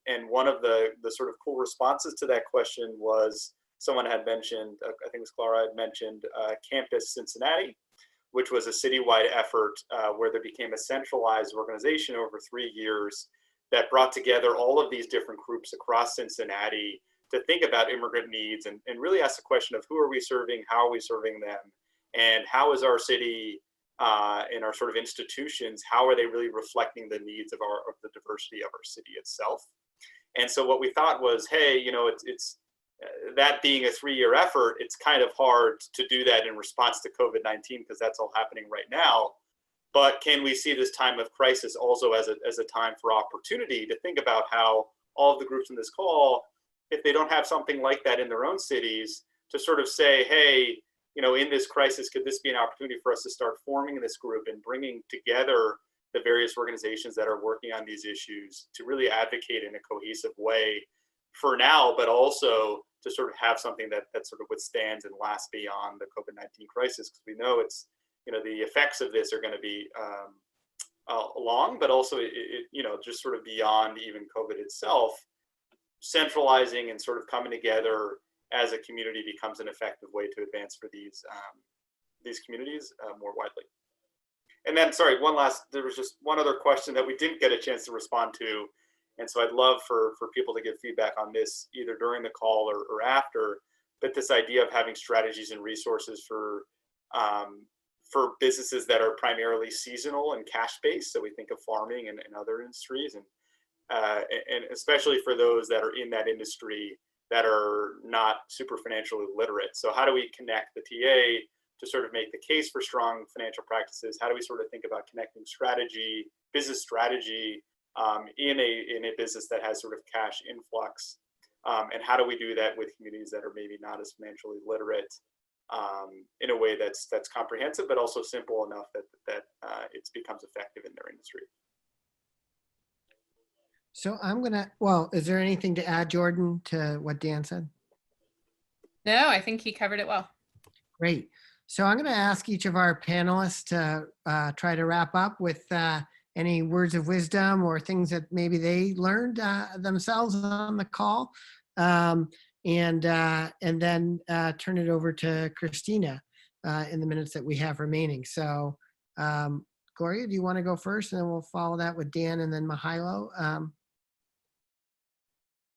And one of the sort of cool responses to that question was someone had mentioned, I think it was Clara had mentioned Campus Cincinnati, which was a citywide effort where there became a centralized organization over 3 years that brought together all of these different groups across Cincinnati to think about immigrant needs and really ask the question of who are we serving, how are we serving them, and how is our city and our sort of institutions, how are they really reflecting the needs of the diversity of our city itself? And so what we thought was, hey, it's that being a 3-year effort, it's kind of hard to do that in response to COVID-19 because that's all happening right now. But can we see this time of crisis also as a time for opportunity to think about how all of the groups in this call, if they don't have something like that in their own cities, to sort of say, hey, in this crisis, could this be an opportunity for us to start forming this group and bringing together the various organizations that are working on these issues to really advocate in a cohesive way for now, but also to sort of have something that sort of withstands and lasts beyond the COVID-19 crisis, because we know it's, the effects of this are going to be along, but also you know, just sort of beyond even COVID itself, centralizing and sort of coming together as a community becomes an effective way to advance for these communities more widely. And then, sorry, there was just one other question that we didn't get a chance to respond to. And so I'd love for people to give feedback on this either during the call or after, but this idea of having strategies and resources for businesses that are primarily seasonal and cash-based. So we think of farming and other industries, and especially for those that are in that industry that are not super financially literate. So how do we connect the TA to sort of make the case for strong financial practices? How do we sort of think about connecting strategy, business strategy, in a business that has sort of cash influx? And how do we do that with communities that are maybe not as financially literate, in a way that's comprehensive, but also simple enough that it becomes effective in their industry? So well, is there anything to add, Jordan, to what Dan said? No, I think he covered it well. Great. So I'm going to ask each of our panelists to try to wrap up with any words of wisdom or things that maybe they learned themselves on the call, and then turn it over to Christina in the minutes that we have remaining. So Gloria, do you want to go first, and then we'll follow that with Dan and then Mihailo?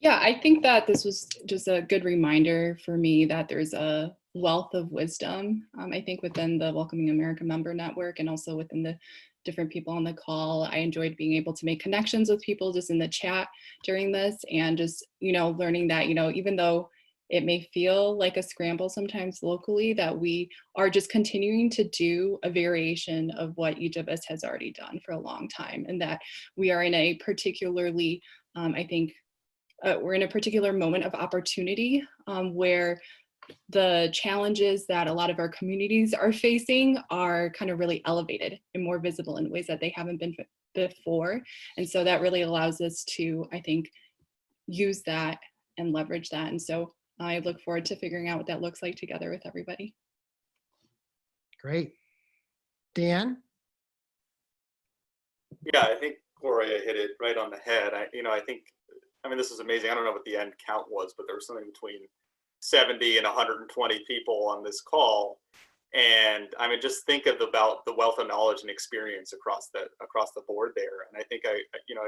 Yeah, I think that this was just a good reminder for me that there's a wealth of wisdom, I think, within the Welcoming America member network and also within the different people on the call. I enjoyed being able to make connections with people just in the chat during this, and just, you know, learning that, you know, even though it may feel like a scramble sometimes locally, that we are just continuing to do a variation of what each of us has already done for a long time, and that we are in a particularly, I think, we're in a particular moment of opportunity where the challenges that a lot of our communities are facing are kind of really elevated and more visible in ways that they haven't been before. And so that really allows us to, I think, use that and leverage that. And so I look forward to figuring out what that looks like together with everybody. Great. Dan? Yeah, I think Gloria hit it right on the head. I mean, this is amazing. I don't know what the end count was, but there was something between 70 and 120 people on this call. And I mean, just think about the wealth of knowledge and experience across the board there. And I think I'd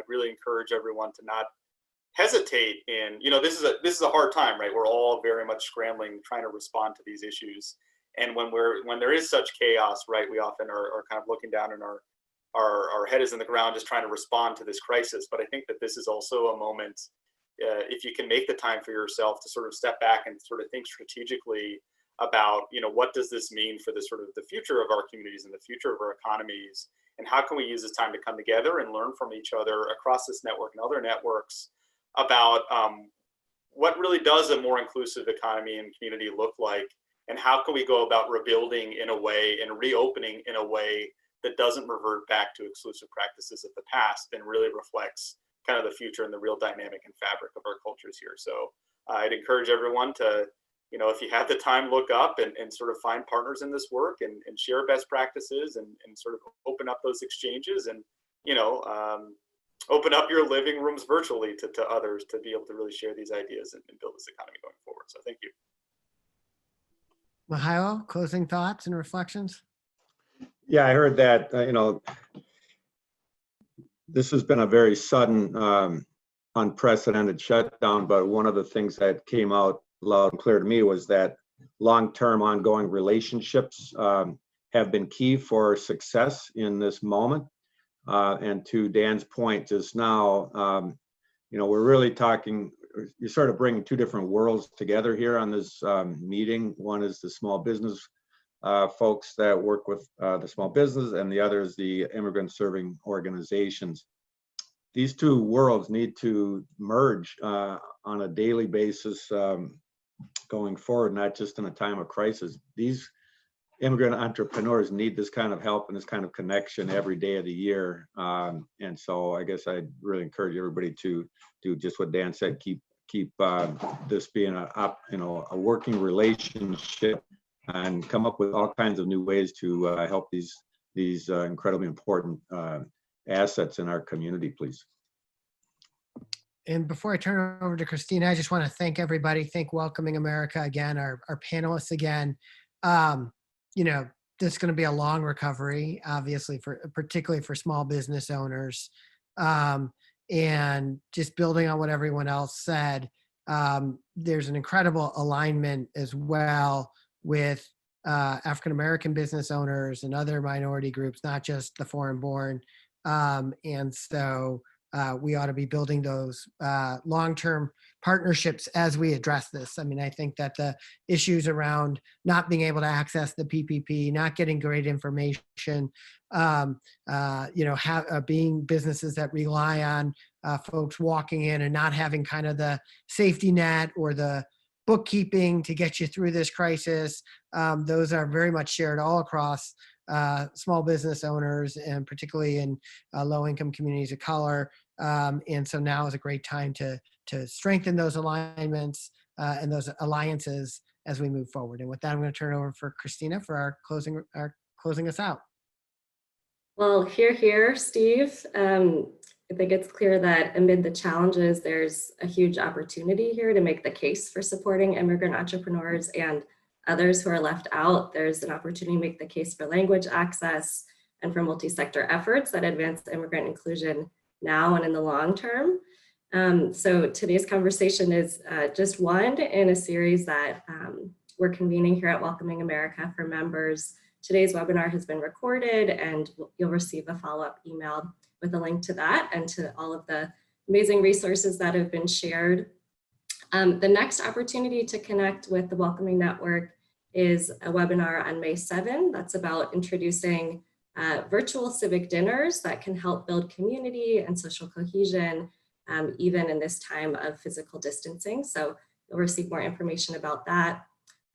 really encourage everyone to not hesitate in, you know, this is a hard time, right? We're all very much scrambling, trying to respond to these issues. And when there is such chaos, right, we often are kind of looking down and our head is in the ground just trying to respond to this crisis. But I think that this is also a moment, if you can make the time for yourself to sort of step back and sort of think strategically about, you know, what does this mean for the sort of the future of our communities and the future of our economies, and how can we use this time to come together and learn from each other across this network and other networks about what really does a more inclusive economy and community look like, and how can we go about rebuilding in a way and reopening in a way that doesn't revert back to exclusive practices of the past and really reflects kind of the future and the real dynamic and fabric of our cultures here. So I'd encourage everyone to, you know, if you have the time, look up and sort of find partners in this work and share best practices and sort of open up those exchanges and, you know, open up your living rooms virtually to others to be able to really share these ideas and build this economy going forward. So thank you. Mihailo, closing thoughts and reflections? Yeah, I heard that, you know, this has been a very sudden, unprecedented shutdown, but one of the things that came out loud and clear to me was that long-term ongoing relationships have been key for success in this moment. And to Dan's point just now, you know, we're really talking, you're sort of bringing two different worlds together here on this meeting. One is the small business folks that work with the small business, and the other is the immigrant serving organizations. These two worlds need to merge on a daily basis going forward, not just in a time of crisis. These immigrant entrepreneurs need this kind of help and this kind of connection every day of the year. And so I guess I'd really encourage everybody to do just what Dan said, keep this being a working relationship, and come up with all kinds of new ways to help these incredibly important assets in our community, please. And before I turn it over to Christina, I just want to thank everybody, thank Welcoming America again, our panelists again. You know, this is going to be a long recovery, obviously, particularly for small business owners. And just building on what everyone else said, there's an incredible alignment as well with African-American business owners and other minority groups, not just the foreign-born. And so we ought to be building those long-term partnerships as we address this. I mean, I think that the issues around not being able to access the PPP, not getting great information, you know, being businesses that rely on folks walking in and not having kind of the safety net or the bookkeeping to get you through this crisis. Those are very much shared all across small business owners, and particularly in low-income communities of color. And so now is a great time to strengthen those alignments and those alliances as we move forward. And with that, I'm going to turn it over for Christina for our closing us out. Well, here, Steve. I think it's clear that amid the challenges, there's a huge opportunity here to make the case for supporting immigrant entrepreneurs and others who are left out. There's an opportunity to make the case for language access and for multi-sector efforts that advance immigrant inclusion now and in the long term. So today's conversation is just one in a series that we're convening here at Welcoming America for members. Today's webinar has been recorded, and you'll receive a follow-up email with a link to that and to all of the amazing resources that have been shared. The next opportunity to connect with the Welcoming Network is a webinar on May 7. That's about introducing virtual civic dinners that can help build community and social cohesion, even in this time of physical distancing. So you'll receive more information about that.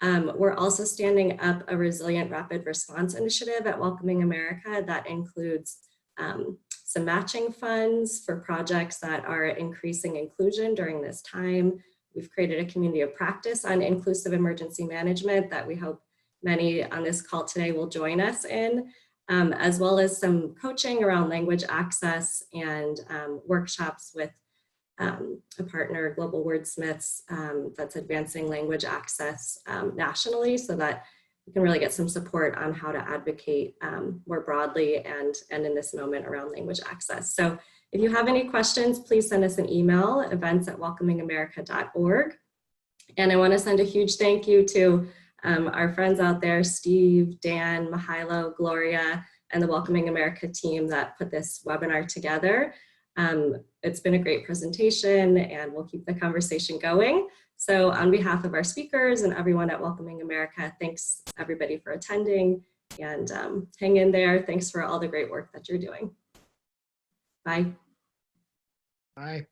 We're also standing up a resilient rapid response initiative at Welcoming America that includes some matching funds for projects that are increasing inclusion during this time. We've created a community of practice on inclusive emergency management that we hope many on this call today will join us in, as well as some coaching around language access and workshops with a partner, Global Wordsmiths, that's advancing language access nationally, so that we can really get some support on how to advocate more broadly and in this moment around language access. So if you have any questions, please send us an email, events@welcomingamerica.org. And I want to send a huge thank you to our friends out there, Steve, Dan, Mihailo, Gloria, and the Welcoming America team that put this webinar together. It's been a great presentation, and we'll keep the conversation going. So on behalf of our speakers and everyone at Welcoming America, thanks everybody for attending, and hang in there. Thanks for all the great work that you're doing. Bye. Bye.